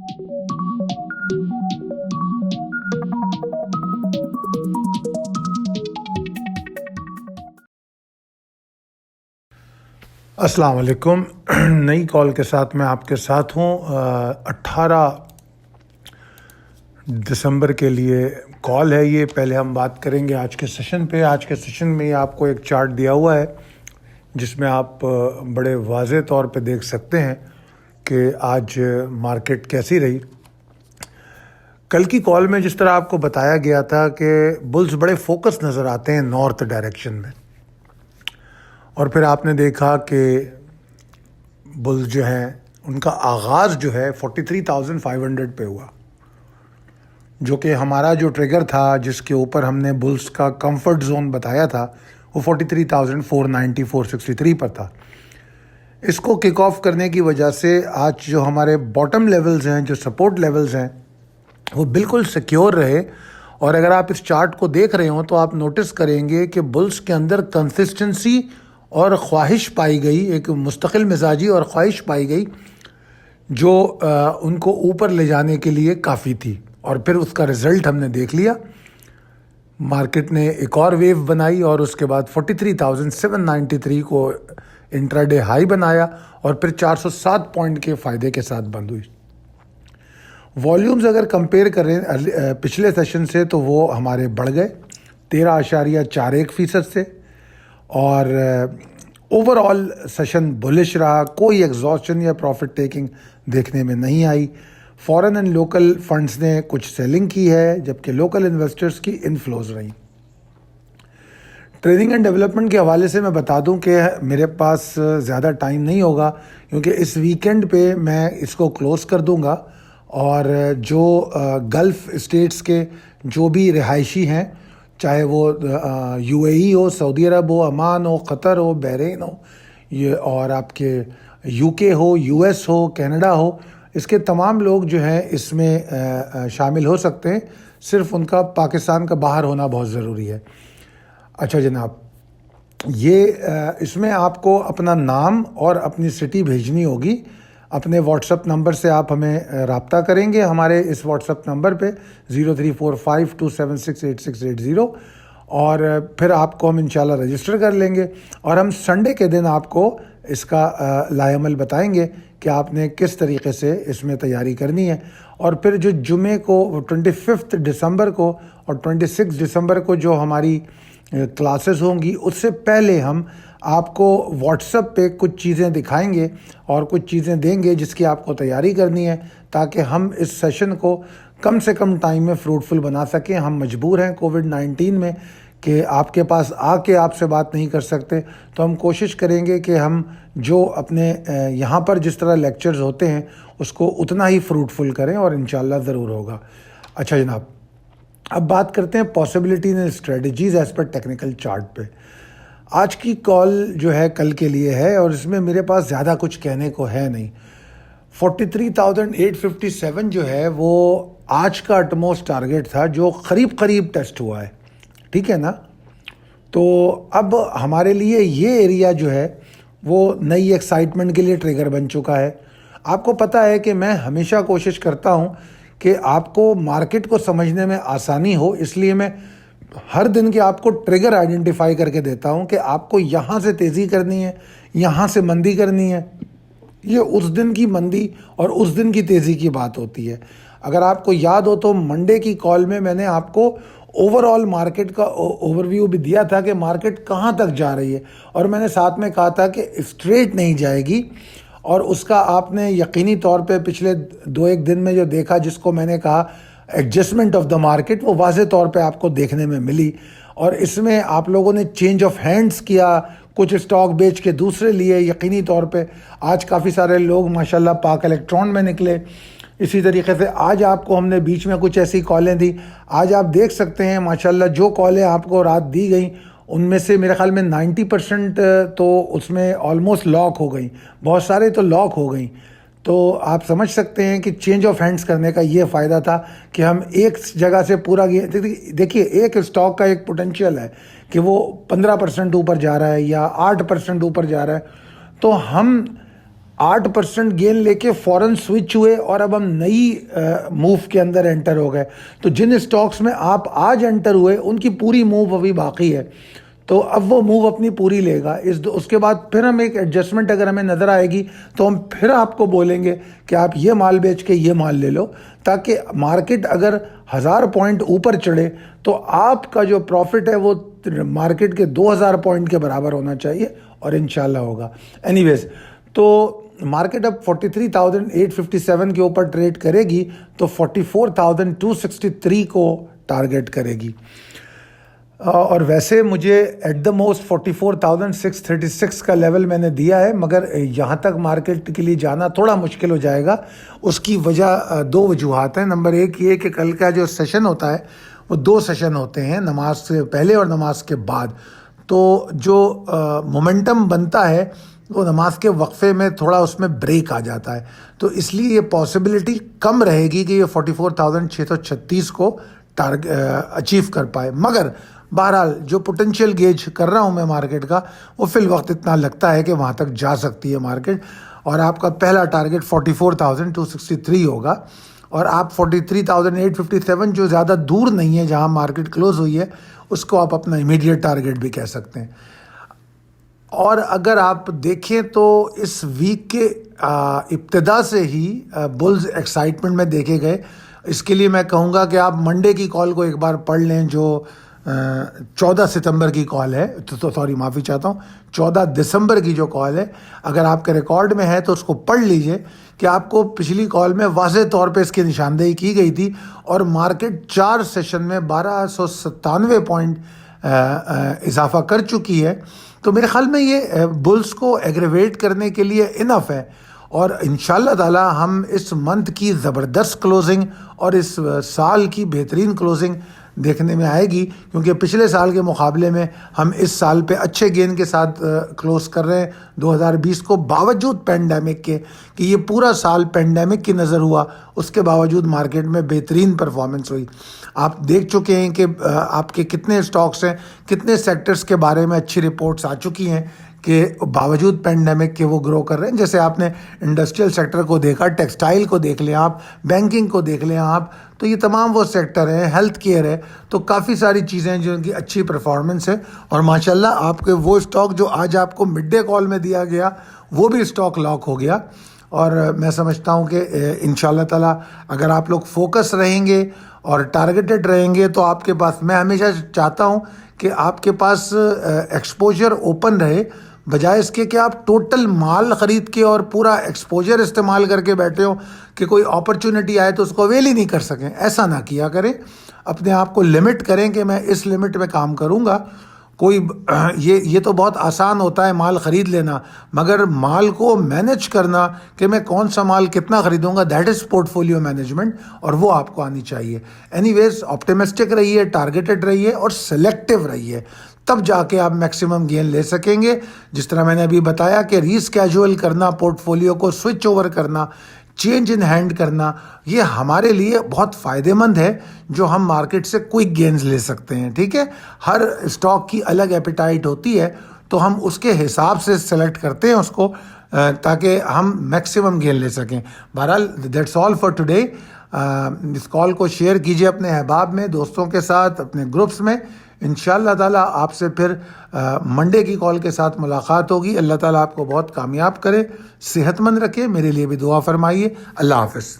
अस्सलाम वालेकुम। नई कॉल के साथ मैं आपके साथ हूँ। 18 दिसंबर के लिए कॉल है ये। पहले हम बात करेंगे आज के सेशन पे। आज के सेशन में आपको एक चार्ट दिया हुआ है जिसमें आप बड़े वाज़े तौर पे देख सकते हैं कि आज मार्केट कैसी रही। कल की कॉल में जिस तरह आपको बताया गया था कि बुल्स बड़े फोकस नज़र आते हैं नॉर्थ डायरेक्शन में, और फिर आपने देखा कि बुल्स जो हैं उनका आगाज़ जो है 43,500 पे हुआ, जो कि हमारा जो ट्रिगर था जिसके ऊपर हमने बुल्स का कंफर्ट जोन बताया था वो 43,490 463 पर था। इसको किक ऑफ करने की वजह से आज जो हमारे बॉटम लेवल्स हैं, जो सपोर्ट लेवल्स हैं, वो बिल्कुल सिक्योर रहे। और अगर आप इस चार्ट को देख रहे हो तो आप नोटिस करेंगे कि बुल्स के अंदर कंसिस्टेंसी और ख्वाहिश पाई गई, एक मुस्तकिल मिजाजी और ख्वाहिश पाई गई जो उनको ऊपर ले जाने के लिए काफ़ी थी। और फिर उसका रिज़ल्ट हमने देख लिया। मार्केट ने एक और वेव बनाई और उसके बाद 43,793 को इंट्राडे हाई बनाया और फिर 407 पॉइंट के फ़ायदे के साथ बंद हुई। वॉल्यूम्स अगर कंपेयर करें पिछले सेशन से तो वो हमारे बढ़ गए 13.41% से, और ओवरऑल सेशन बुलिश रहा। कोई एग्जॉस्शन या प्रॉफिट टेकिंग देखने में नहीं आई। फॉरेन एंड लोकल फंड्स ने कुछ सेलिंग की है जबकि लोकल इन्वेस्टर्स की इनफ्लोज रही। ट्रेडिंग एंड डेवलपमेंट के हवाले से मैं बता दूं कि मेरे पास ज़्यादा टाइम नहीं होगा क्योंकि इस वीकेंड पे मैं इसको क्लोज़ कर दूंगा, और जो गल्फ़ स्टेट्स के जो भी रिहायशी हैं, चाहे वो यूएई हो, सऊदी अरब हो, अमान हो, क़तर हो, बहरीन हो, ये और आपके यूके हो, यूएस हो, कनाडा हो, इसके तमाम लोग जो हैं इसमें शामिल हो सकते हैं। सिर्फ उनका पाकिस्तान का बाहर होना बहुत ज़रूरी है। अच्छा जनाब, ये इसमें आपको अपना नाम और अपनी सिटी भेजनी होगी। अपने व्हाट्सअप नंबर से आप हमें रब्ता करेंगे हमारे इस व्हाट्सअप नंबर पे 0345276860, और फिर आपको हम इंशाल्लाह रजिस्टर कर लेंगे और हम संडे के दिन आपको इसका लाएमल बताएंगे कि आपने किस तरीके से इसमें तैयारी करनी है। और फिर जो जुमे को 25 दिसंबर को और 26 दिसंबर को जो हमारी क्लासेस होंगी उससे पहले हम आपको व्हाट्सएप पे कुछ चीज़ें दिखाएंगे और कुछ चीज़ें देंगे जिसकी आपको तैयारी करनी है, ताकि हम इस सेशन को कम से कम टाइम में फ्रूटफुल बना सकें। हम मजबूर हैं कोविड-19 में कि आपके पास आके आपसे बात नहीं कर सकते, तो हम कोशिश करेंगे कि हम जो अपने यहाँ पर जिस तरह लेक्चर्स होते हैं उसको उतना ही फ्रूटफुल करें और इंशाल्लाह ज़रूर होगा। अच्छा जनाब, अब बात करते हैं पॉसिबिलिटीज़ एंड स्ट्रेटजीज़ एज पर टेक्निकल चार्ट पे। आज की कॉल जो है कल के लिए है और इसमें मेरे पास ज़्यादा कुछ कहने को है नहीं। 43,857 जो है वो आज का अटमोस्ट टारगेट था जो करीब टेस्ट हुआ है, ठीक है ना। तो अब हमारे लिए ये एरिया जो है वो नई एक्साइटमेंट के लिए ट्रिगर बन चुका है। आपको पता है कि मैं हमेशा कोशिश करता हूँ कि आपको मार्केट को समझने में आसानी हो, इसलिए मैं हर दिन के आपको ट्रिगर आइडेंटिफाई करके देता हूं कि आपको यहाँ से तेज़ी करनी है, यहाँ से मंदी करनी है। ये उस दिन की मंदी और उस दिन की तेज़ी की बात होती है। अगर आपको याद हो तो मंडे की कॉल में मैंने आपको ओवरऑल मार्केट का ओवरव्यू भी दिया था कि मार्केट कहाँ तक जा रही है, और मैंने साथ में कहा था कि स्ट्रेट नहीं जाएगी, और उसका आपने यकीनी तौर पे पिछले 2-1 दिन में जो देखा, जिसको मैंने कहा एडजस्टमेंट ऑफ द मार्केट, वो वाज़े तौर पे आपको देखने में मिली। और इसमें आप लोगों ने चेंज ऑफ हैंड्स किया, कुछ स्टॉक बेच के दूसरे लिए। यकीनी तौर पे आज काफ़ी सारे लोग माशाल्लाह पाक इलेक्ट्रॉन में निकले। इसी तरीके से आज आपको हमने बीच में कुछ ऐसी कॉलें दी। आज आप देख सकते हैं माशाल्लाह जो कॉलें आपको रात दी गई उनमें से मेरे ख्याल में 90% तो उसमें ऑलमोस्ट लॉक हो गई, बहुत सारे तो लॉक हो गई। तो आप समझ सकते हैं कि चेंज ऑफ हैंड्स करने का ये फ़ायदा था कि हम एक जगह से पूरा, देखिए एक स्टॉक का एक पोटेंशियल है कि वो 15% ऊपर जा रहा है या 8% ऊपर जा रहा है, तो हम 8% گین لے کے فوراً سوئچ ہوئے اور اب ہم نئی موو کے اندر انٹر ہو گئے. تو جن اسٹاکس میں آپ آج انٹر ہوئے ان کی پوری موو ابھی باقی ہے, تو اب وہ موو اپنی پوری لے گا. اس کے بعد پھر ہم ایک ایڈجسٹمنٹ اگر ہمیں نظر آئے گی تو ہم پھر آپ کو بولیں گے کہ آپ یہ مال بیچ کے یہ مال لے لو, تاکہ مارکیٹ اگر 1000 پوائنٹ اوپر چڑھے تو آپ کا جو پروفٹ ہے وہ مارکیٹ کے 2000 پوائنٹ کے برابر ہونا چاہیے, اور انشاءاللہ ہوگا. اینی ویز, تو مارکیٹ اب 43,857 کے اوپر ٹریڈ کرے گی تو 44,263 کو ٹارگیٹ کرے گی. اور ویسے مجھے ایٹ دا موسٹ 44,636 کا لیول میں نے دیا ہے, مگر یہاں تک مارکیٹ کے لیے جانا تھوڑا مشکل ہو جائے گا. اس کی وجہ 2 وجوہات ہیں. نمبر 1 یہ کہ کل کا جو سیشن ہوتا ہے وہ 2 سیشن ہوتے ہیں, نماز سے پہلے اور نماز کے بعد. تو جو مومنٹم بنتا ہے وہ نماز کے وقفے میں تھوڑا اس میں بریک آ جاتا ہے, تو اس لیے یہ پاسبلٹی کم رہے گی کہ یہ 44,636 کو اچیو کر پائے. مگر بہرحال جو پوٹینشیل گیج کر رہا ہوں میں مارکیٹ کا, وہ فی الوقت اتنا لگتا ہے کہ وہاں تک جا سکتی ہے مارکیٹ, اور آپ کا پہلا ٹارگیٹ 44,263 ہوگا, اور آپ 43,857 جو زیادہ دور نہیں ہے جہاں مارکیٹ کلوز ہوئی ہے, اس کو آپ اپنا امیڈیٹ ٹارگیٹ بھی کہہ سکتے ہیں. اور اگر آپ دیکھیں تو اس ویک کے ابتدا سے ہی بلز ایکسائٹمنٹ میں دیکھے گئے. اس کے لیے میں کہوں گا کہ آپ منڈے کی کال کو ایک بار پڑھ لیں, جو 14 ستمبر کی کال ہے, تو سوری معافی چاہتا ہوں, 14 دسمبر کی جو کال ہے, اگر آپ کے ریکارڈ میں ہے تو اس کو پڑھ لیجئے کہ آپ کو پچھلی کال میں واضح طور پہ اس کی نشاندہی کی گئی تھی, اور مارکیٹ 4 سیشن میں 1297 پوائنٹ اضافہ کر چکی ہے. تو میرے خیال میں یہ بلز کو ایگریویٹ کرنے کے لیے انف ہے, اور انشاءاللہ تعالی ہم اس منتھ کی زبردست کلوزنگ اور اس سال کی بہترین کلوزنگ دیکھنے میں آئے گی, کیونکہ پچھلے سال کے مقابلے میں ہم اس سال پہ اچھے گین کے ساتھ کلوز کر رہے ہیں 2020 کو, باوجود پینڈیمک کے, کہ یہ پورا سال پینڈیمک کی نظر ہوا, اس کے باوجود مارکیٹ میں بہترین پرفارمنس ہوئی. آپ دیکھ چکے ہیں کہ آپ کے کتنے اسٹاکس ہیں, کتنے سیکٹرز کے بارے میں اچھی رپورٹس آ چکی ہیں کہ باوجود پینڈیمک کے وہ گرو کر رہے ہیں. جیسے آپ نے انڈسٹریل سیکٹر کو دیکھا, ٹیکسٹائل کو دیکھ لیں آپ, بینکنگ کو دیکھ لیں آپ, تو یہ تمام وہ سیکٹر ہیں, ہیلتھ کیئر ہے, تو کافی ساری چیزیں ہیں جو ان کی اچھی پرفارمنس ہے. اور ماشاءاللہ آپ کے وہ اسٹاک جو آج آپ کو مڈ ڈے کال میں دیا گیا وہ بھی اسٹاک لاک ہو گیا. اور میں سمجھتا ہوں کہ انشاءاللہ تعالی اگر آپ لوگ فوکس رہیں گے اور ٹارگیٹڈ رہیں گے تو آپ کے پاس, میں ہمیشہ چاہتا ہوں کہ آپ کے پاس ایکسپوجر اوپن رہے, بجائے اس کے کہ آپ ٹوٹل مال خرید کے اور پورا ایکسپوجر استعمال کر کے بیٹھے ہو کہ کوئی اپرچونٹی آئے تو اس کو اویل ہی نہیں کر سکیں. ایسا نہ کیا کریں, اپنے آپ کو لمٹ کریں کہ میں اس لمٹ میں کام کروں گا. کوئی یہ تو بہت آسان ہوتا ہے مال خرید لینا, مگر مال کو مینیج کرنا کہ میں کون سا مال کتنا خریدوں گا, that is portfolio management, اور وہ آپ کو آنی چاہیے. اینی ویز آپٹیمسٹک رہیے, ٹارگیٹڈ رہیے اور سلیکٹیو رہیے, تب جا کے آپ میکسیمم گین لے سکیں گے. جس طرح میں نے ابھی بتایا کہ ریسکیجول کرنا, پورٹ فولیو کو سوئچ اوور کرنا, چینج ان ہینڈ کرنا, یہ ہمارے لیے بہت فائدہ مند ہے, جو ہم مارکیٹ سے کوئک گینز لے سکتے ہیں. ٹھیک ہے, ہر اسٹاک کی الگ ایپیٹائٹ ہوتی ہے, تو ہم اس کے حساب سے سلیکٹ کرتے ہیں اس کو, تاکہ ہم میکسیمم گین لے سکیں. بہرحال دیٹس آل فار ٹوڈے. اس کال کو شیئر کیجیے اپنے احباب میں, دوستوں کے ساتھ, اپنے گروپس میں. انشاءاللہ تعالی آپ سے پھر منڈے کی کال کے ساتھ ملاقات ہوگی. اللہ تعالیٰ آپ کو بہت کامیاب کرے, صحت مند رکھے. میرے لیے بھی دعا فرمائیے. اللہ حافظ.